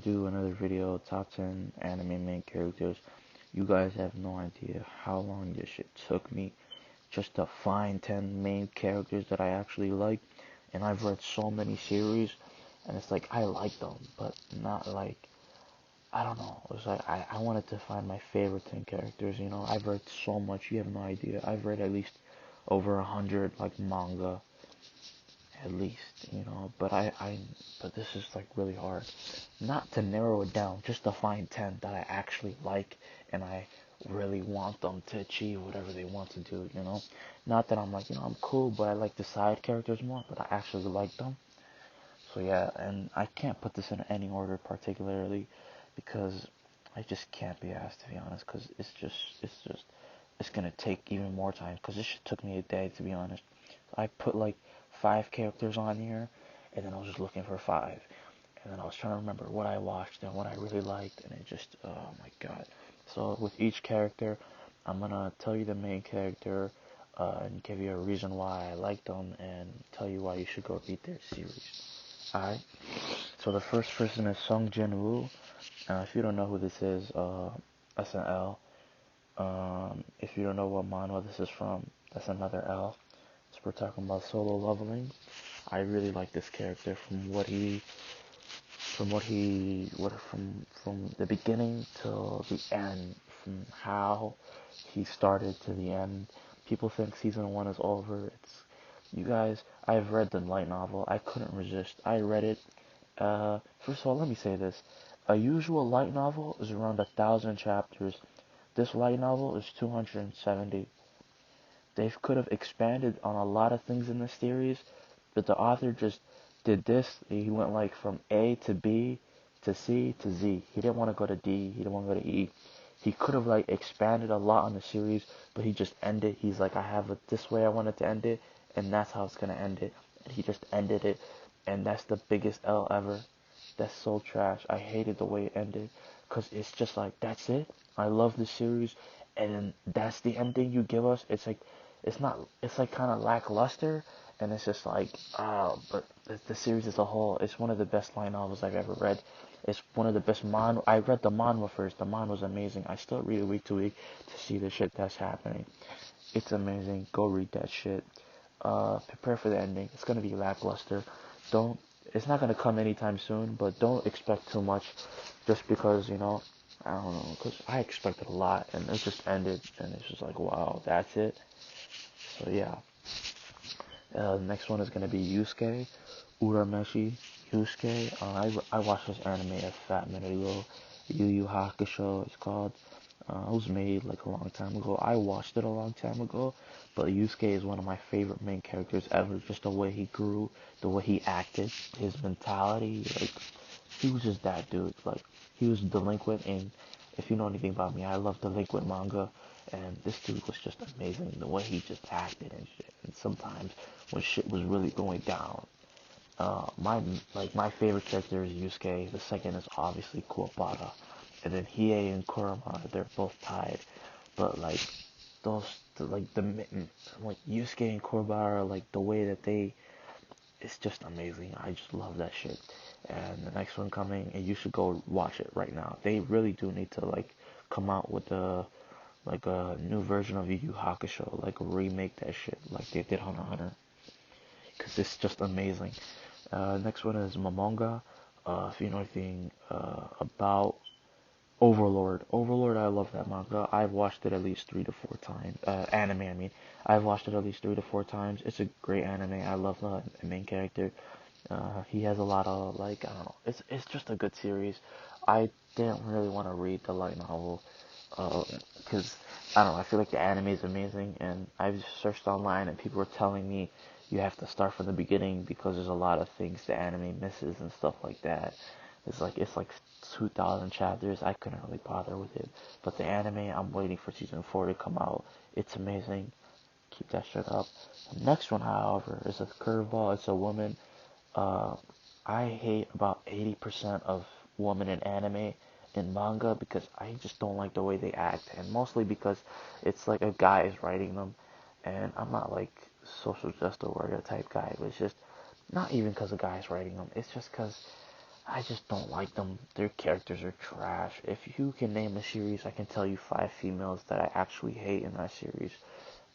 do another video, top 10 anime main characters. You guys have no idea how long this shit took me just to find 10 main characters that I actually like. And I've read so many series, and it's like, I like them, but not like, I don't know. It's like, I wanted to find my favorite 10 characters, you know. I've read so much, you have no idea. I've read at least over 100, like, manga at least, you know, but this is like really hard. Not to narrow it down, just to find 10 that I actually like and I really want them to achieve whatever they want to do, you know. Not that I'm like, you know, I'm cool, but I like the side characters more, but I actually like them. So yeah, and I can't put this in any order particularly because I just can't be asked, to be honest, because it's gonna take even more time because this shit took me a day, to be honest. I put like 5 characters on here, and then I was just looking for 5, and then I was trying to remember what I watched and what I really liked, and it just, oh my god. So with each character, I'm gonna tell you the main character, and give you a reason why I like them, and tell you why you should go read their series. Alright, so the first person is Sung Jin Woo. If you don't know who this is, that's an L. If you don't know what manhwa this is from, that's another L. So we're talking about Solo Leveling. I really like this character from the beginning till the end, from how he started to the end. People think season 1 is over. You guys, I've read the light novel. I couldn't resist. I read it. First of all, let me say this. A usual light novel is around 1,000 chapters. This light novel is 270. They could have expanded on a lot of things in the series, but the author just did this. He went like from A to B to C to Z. He didn't want to go to D. He didn't want to go to E. He could have like expanded a lot on the series, but he just ended. He's like, I have it this way I wanted to end it, and that's how it's gonna end it. And he just ended it, and that's the biggest L ever. That's so trash. I hated the way it ended, cause it's just like, that's it. I love the series, and then that's the ending you give us. It's like, it's like kind of lackluster, and it's just like, but the series as a whole, it's one of the best light novels I've ever read. It's one of the best I read the manhwa first. The manhwa was amazing. I still read it week to week to see the shit that's happening. It's amazing. Go read that shit. Prepare for the ending. It's gonna be lackluster. Don't. It's not gonna come anytime soon, but don't expect too much, just because, you know. I don't know, because I expected a lot, and it just ended, and it's just like, wow, that's it. So yeah. The next one is gonna be Yusuke Urameshi Yusuke. I watched this anime a fat minute ago. Yu Yu Hakusho, it's called. It was made like a long time ago. I watched it a long time ago, but Yusuke is one of my favorite main characters ever. Just the way he grew, the way he acted, his mentality, like, he was just that dude. Like, he was delinquent, and if you know anything about me, I love delinquent manga, and this dude was just amazing. The way he just acted and shit. And sometimes when shit was really going down, my favorite character is Yusuke. The second is obviously Kuwabara, and then Hiei and Kurama. They're both tied, but like like Yusuke and Kuwabara, like the way that it's just amazing. I just love that shit. And the next one coming, and you should go watch it right now. They really do need to like come out with a new version of Yu Yu Hakusho, like remake that shit like they did Hunter x Hunter, because it's just amazing. Next one is Momonga. If you know anything about Overlord. Overlord, I love that manga. I've watched it at least 3 to 4 times. Anime, I mean. I've watched it at least 3 to 4 times. It's a great anime. I love the main character. He has a lot of, like, I don't know. It's just a good series. I didn't really want to read the light novel, because, I don't know, I feel like the anime is amazing, and I've searched online, and people were telling me you have to start from the beginning because there's a lot of things the anime misses and stuff like that. It's like 2,000 chapters. I couldn't really bother with it. But the anime, I'm waiting for season 4 to come out. It's amazing. Keep that shit up. The next one, however, is a curveball. It's a woman. Uh, I hate about 80% of women in anime and manga because I just don't like the way they act, and mostly because it's like a guy is writing them, and I'm not like social justice warrior type guy, but it's just not even because a guy is writing them. It's just because I just don't like them. Their characters are trash. If you can name a series, I can tell you 5 females that I actually hate in that series.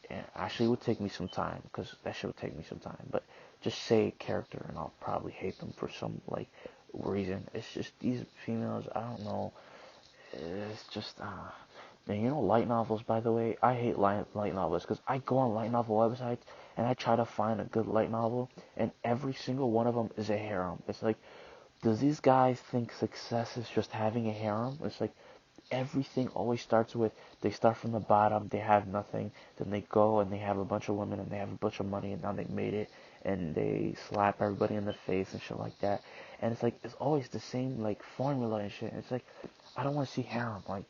And actually, it would take me some time, because that shit would take me some time. But just say a character, and I'll probably hate them for some like reason. It's just these females. I don't know. It's just and you know, light novels, by the way, I hate light novels because I go on light novel websites and I try to find a good light novel, and every single one of them is a harem. It's like, does these guys think success is just having a harem? It's like everything always starts with they start from the bottom, they have nothing, then they go and they have a bunch of women and they have a bunch of money and now they made it and they slap everybody in the face and shit like that. And it's like it's always the same like formula and shit. It's like I don't want to see harem. Like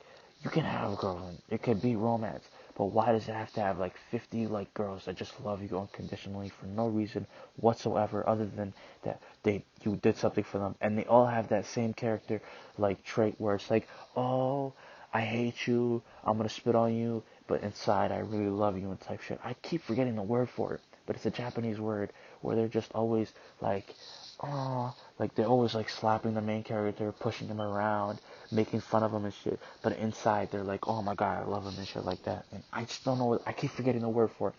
you can have a girlfriend, it can be romance, but why does it have to have like 50 like girls that just love you unconditionally for no reason whatsoever other than that you did something for them, and they all have that same character like trait where it's like, oh, I hate you, I'm gonna spit on you, but inside I really love you and type shit. I keep forgetting the word for it, but it's a Japanese word where they're just always like, oh, like they're always like slapping the main character, pushing him around, making fun of him and shit. But inside they're like, oh my god, I love him and shit like that. And I just don't know. I keep forgetting the word for it,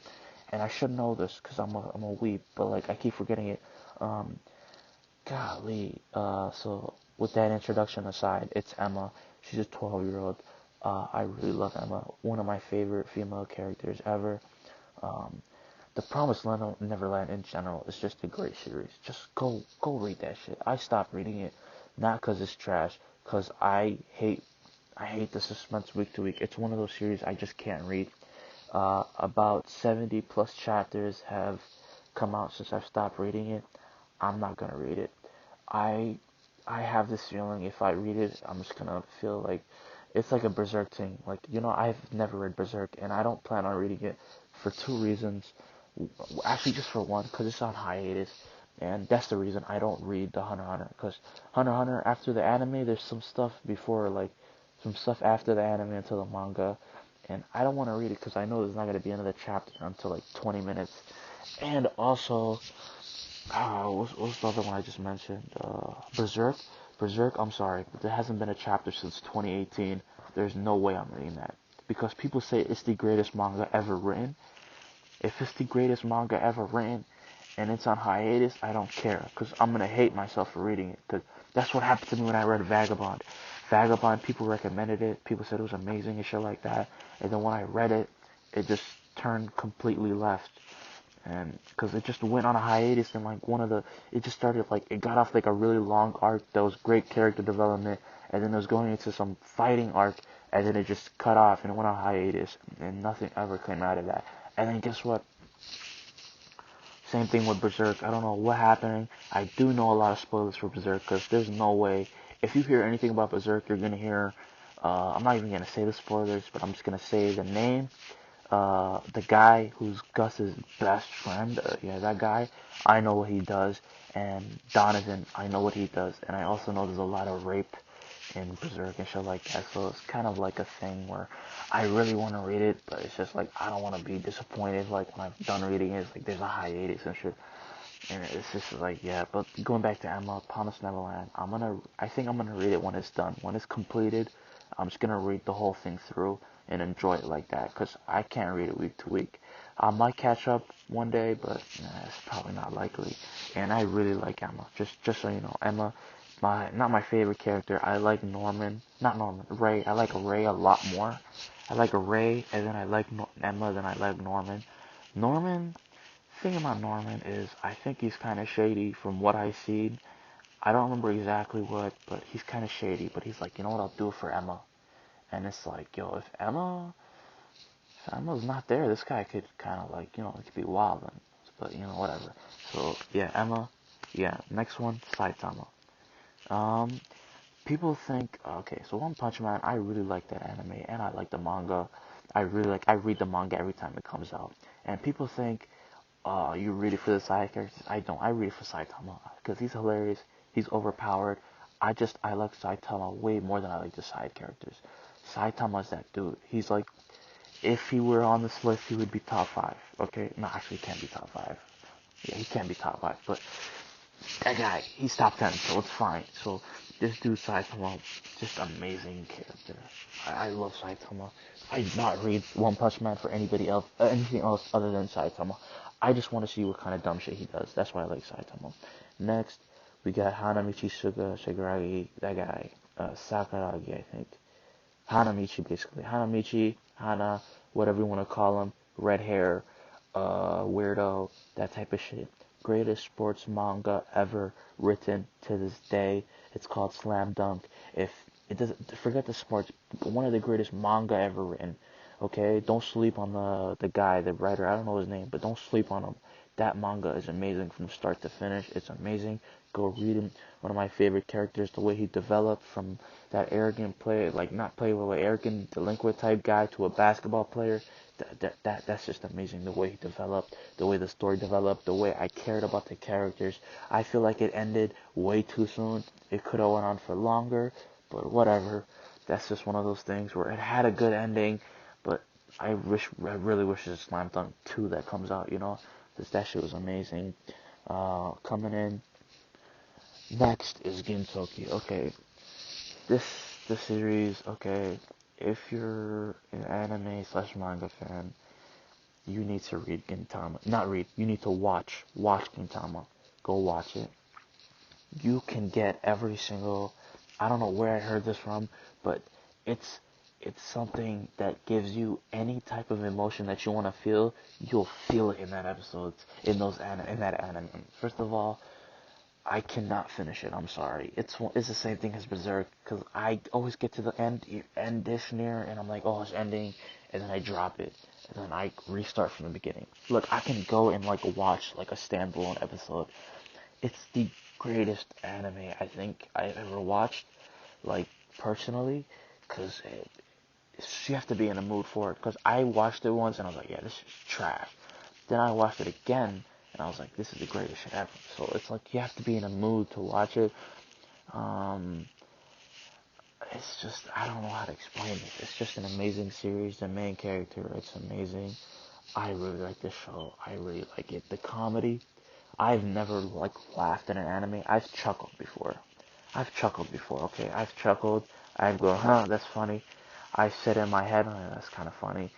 and I should know this because I'm a weeb, but like I keep forgetting it. Um, Golly. So with that introduction aside, it's Emma. She's a 12-year-old. I really love Emma. One of my favorite female characters ever. Um, the Promised Land, Neverland in general is just a great series. Just go read that shit. I stopped reading it, not because it's trash, because I hate the suspense week to week. It's one of those series I just can't read. About 70 plus chapters have come out since I've stopped reading it. I'm not gonna read it. I I have this feeling if I read it, I'm just gonna feel like it's like a Berserk thing. Like, I've never read Berserk, and I don't plan on reading it for 2 reasons. Actually, just for one, because it's on hiatus, and that's the reason I don't read the Hunter x Hunter. Because Hunter x Hunter, after the anime, there's some stuff before, like some stuff after the anime until the manga, and I don't want to read it because I know there's not gonna be another chapter until like 20 minutes. And also, what's the other one I just mentioned? Berserk. Berserk, I'm sorry, but there hasn't been a chapter since 2018. There's no way I'm reading that. Because people say it's the greatest manga ever written. If it's the greatest manga ever written and it's on hiatus, I don't care. Because I'm going to hate myself for reading it. Because that's what happened to me when I read Vagabond. Vagabond, people recommended it. People said it was amazing and shit like that. And then when I read it, it just turned completely left. And because it just went on a hiatus, and like it just started like it got off like a really long arc that was great character development, and then it was going into some fighting arc, and then it just cut off and it went on hiatus, and nothing ever came out of that. And then guess what? Same thing with Berserk. I don't know what happened. I do know a lot of spoilers for Berserk because there's no way. If you hear anything about Berserk, you're gonna hear. I'm not even gonna say the spoilers, but I'm just gonna say the name. The guy who's Gus's best friend, yeah, that guy, I know what he does, and Donovan, I know what he does, and I also know there's a lot of rape in Berserk and shit like that, so it's kind of like a thing where I really want to read it, but it's just like, I don't want to be disappointed, like, when I'm done reading it, it's like, there's a hiatus and shit, and it's just like, yeah, but going back to Emma, Promised Neverland, I think I'm gonna read it when it's done, when it's completed, I'm just gonna read the whole thing through, and enjoy it like that, because I can't read it week to week. I might catch up one day, but it's probably not likely. And I really like Emma. Just so you know, Emma, not my favorite character. I like Ray. I like Ray a lot more. I like Ray, and then I like Emma, then I like Norman. Norman, the thing about Norman is, I think he's kind of shady from what I've seen. I don't remember exactly what, but he's kind of shady. But he's like, you know what, I'll do it for Emma. And it's like, yo, if Emma's not there, this guy could kind of like, it could be wild, but whatever. So yeah, Emma. Yeah, next one, Saitama. Um, People think, okay, so One Punch Man, I really like that anime, and I like the manga. I read the manga every time it comes out. And people think, you read it for the side characters. I don't. I read it for Saitama because he's hilarious. He's overpowered. I like Saitama way more than I like the side characters. Saitama's that dude. He's like, if he were on this list, he would be top 5. Okay, no, actually, he can't be top 5. Yeah, he can't be top 5, but that guy, he's top 10, so it's fine. So this dude Saitama, just amazing character. I love Saitama. I did not read One Punch Man for anybody else, anything else other than Saitama. I just want to see what kind of dumb shit he does. That's why I like Saitama. Next, we got Hanamichi Shigaragi, that guy, Sakuragi, I think. Hanamichi, basically. Hanamichi, Hana, whatever you want to call him, red hair, weirdo, that type of shit. Greatest sports manga ever written to this day. It's called Slam Dunk. If it doesn't, forget the sports, one of the greatest manga ever written. Okay, don't sleep on the guy, the writer. I don't know his name, but don't sleep on him. That manga is amazing from start to finish. It's amazing. Go read him. One of my favorite characters, the way he developed from that arrogant player, like not player, but like arrogant delinquent type guy to a basketball player. That's just amazing. The way he developed, the way the story developed, the way I cared about the characters. I feel like it ended way too soon. It could have went on for longer, but whatever. That's just one of those things where it had a good ending, but I really wish there's a Slam Dunk 2 that comes out, because that shit was amazing. Coming in next is Gintoki. Okay, this series. Okay, if you're an anime slash manga fan, you need to read Gintama. Not read. You need to watch Gintama. Go watch it. You can get every single. I don't know where I heard this from, but it's something that gives you any type of emotion that you want to feel. You'll feel it in that episode, in that anime. First of all, I cannot finish it. I'm sorry. It's the same thing as Berserk, because I always get to the end-ish near, and I'm like, oh, it's ending, and then I drop it, and then I restart from the beginning. Look, I can go and like watch like a standalone episode. It's the greatest anime I think I've ever watched, like personally, because you have to be in a mood for it. Because I watched it once and I was like, yeah, this is trash. Then I watched it again and I was like, this is the greatest shit ever. So it's like you have to be in a mood to watch it. It's just, I don't know how to explain it. It's just an amazing series. The main character, it's amazing. I really like this show. I really like it. The comedy, I've never like laughed at an anime. I've chuckled before. Okay? I've chuckled. I've gone, huh, that's funny. I said in my head, oh, that's kind of funny.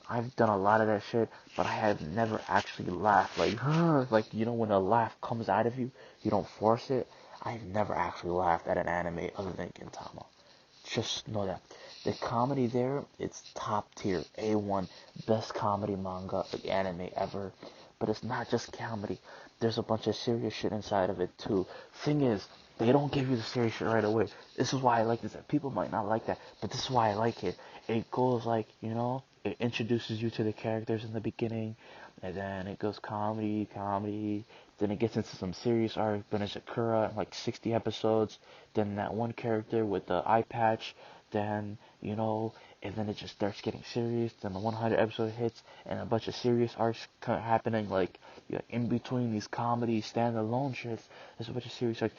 I've done a lot of that shit, but I have never actually laughed. Like, huh, like, when a laugh comes out of you, you don't force it. I've never actually laughed at an anime other than Gintama. Just know that. The comedy there, it's top tier, A1, best comedy manga, anime ever. But it's not just comedy. There's a bunch of serious shit inside of it too. Thing is, they don't give you the serious shit right away. This is why I like this. People might not like that, but this is why I like it. It goes like, it introduces you to the characters in the beginning, and then it goes comedy, then it gets into some serious arc, then it's Sakura, like 60 episodes, then that one character with the eye patch, then, and then it just starts getting serious, then the 100 episode hits, and a bunch of serious arcs happening, like, in between these comedy, standalone shits, there's a bunch of serious arcs.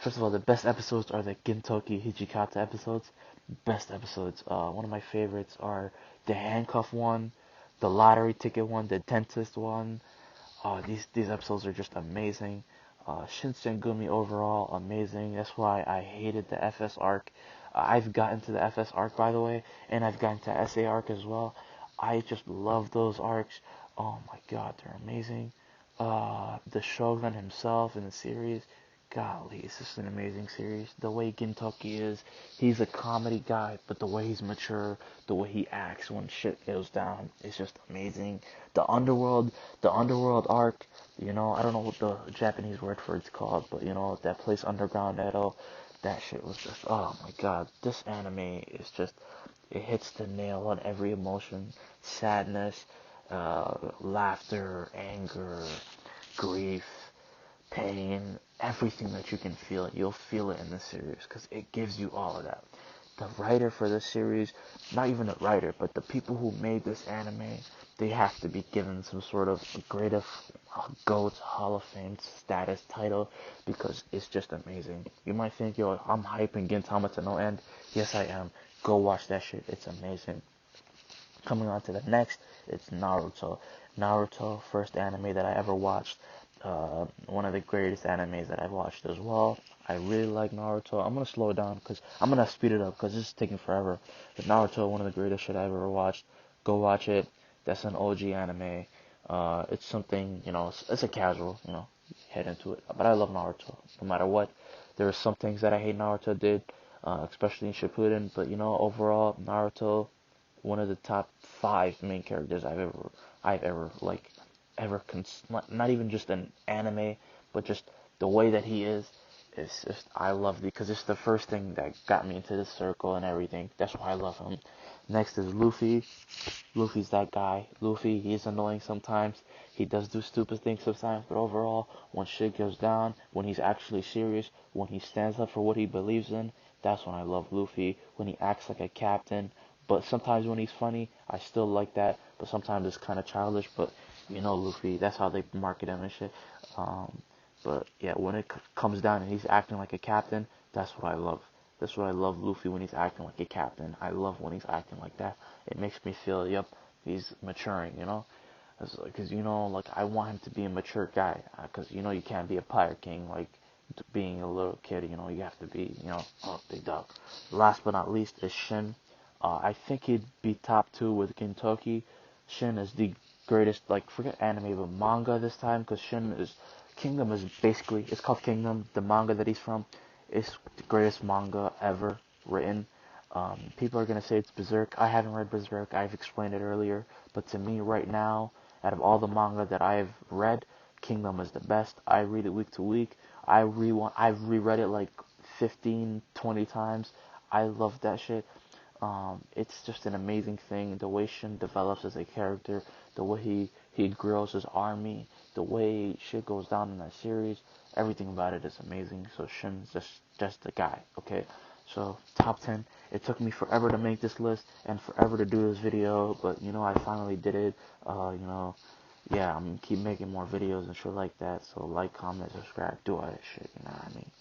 First of all, the best episodes are the Gintoki Hijikata episodes, best episodes. One of my favorites are the handcuff one, the lottery ticket one, the dentist one. These episodes are just amazing. Shinsengumi overall amazing. That's why I hated the FS arc. I've gotten to the FS arc, by the way, and I've gotten to SA arc as well. I just love those arcs. Oh my god, they're amazing. The Shogun himself in the series, golly, it's just an amazing series. The way Gintoki is, he's a comedy guy, but the way he's mature, the way he acts when shit goes down, is just amazing. The underworld arc, I don't know what the Japanese word for it's called, but that place Underground Edo, that shit was just, oh my god, this anime is just, it hits the nail on every emotion, sadness, laughter, anger, grief, pain, everything that you can feel, you'll feel it in this series, because it gives you all of that. The writer for this series, not even the writer, but the people who made this anime, they have to be given some sort of greatest GOAT Hall of Fame status title, because it's just amazing. You might think, yo, I'm hyping Gintama to no end. Yes, I am. Go watch that shit. It's amazing. Coming on to the next, it's Naruto. Naruto, first anime that I ever watched. one of the greatest animes that I've watched as well. I really like Naruto. I'm gonna slow it down because I'm gonna speed it up because this is taking forever. But Naruto, one of the greatest shit I've ever watched. Go watch it. That's an OG anime. It's something, it's a casual, head into it. But I love Naruto, no matter what. There are some things that I hate Naruto did, especially in Shippuden. But overall, Naruto, one of the top 5 main characters I've ever like not even just an anime, but just the way that he is just I love it because it's the first thing that got me into this circle and everything. That's why I love him. Next is Luffy. Luffy's that guy. Luffy, he's annoying sometimes. He does do stupid things sometimes, but overall, when shit goes down, when he's actually serious, when he stands up for what he believes in, that's when I love Luffy. When he acts like a captain, but sometimes when he's funny, I still like that. But sometimes it's kind of childish. But Luffy, that's how they market him and shit. But yeah, when it comes down and he's acting like a captain, that's what I love. That's what I love Luffy when he's acting like a captain. I love when he's acting like that. It makes me feel, yep, he's maturing. Because like I want him to be a mature guy. Because you can't be a pirate king like being a little kid. You have to be, big dog. Last but not least is Shin. I think he'd be top 2 with Gintoki. Shin is the greatest, like, forget anime, but manga this time, because Kingdom is basically, it's called Kingdom, the manga that he's from, is the greatest manga ever written. People are going to say it's Berserk. I haven't read Berserk, I've explained it earlier, but to me right now, out of all the manga that I've read, Kingdom is the best. I read it week to week. I've reread it like 15, 20 times. I love that shit. It's just an amazing thing. The way Shin develops as a character, the way he grows his army, the way shit goes down in that series, everything about it is amazing. So Shin's just the guy, okay? So top 10. It took me forever to make this list and forever to do this video, but I finally did it. Yeah, I'm gonna keep making more videos and shit like that. So like, comment, subscribe, do all that shit. You know what I mean?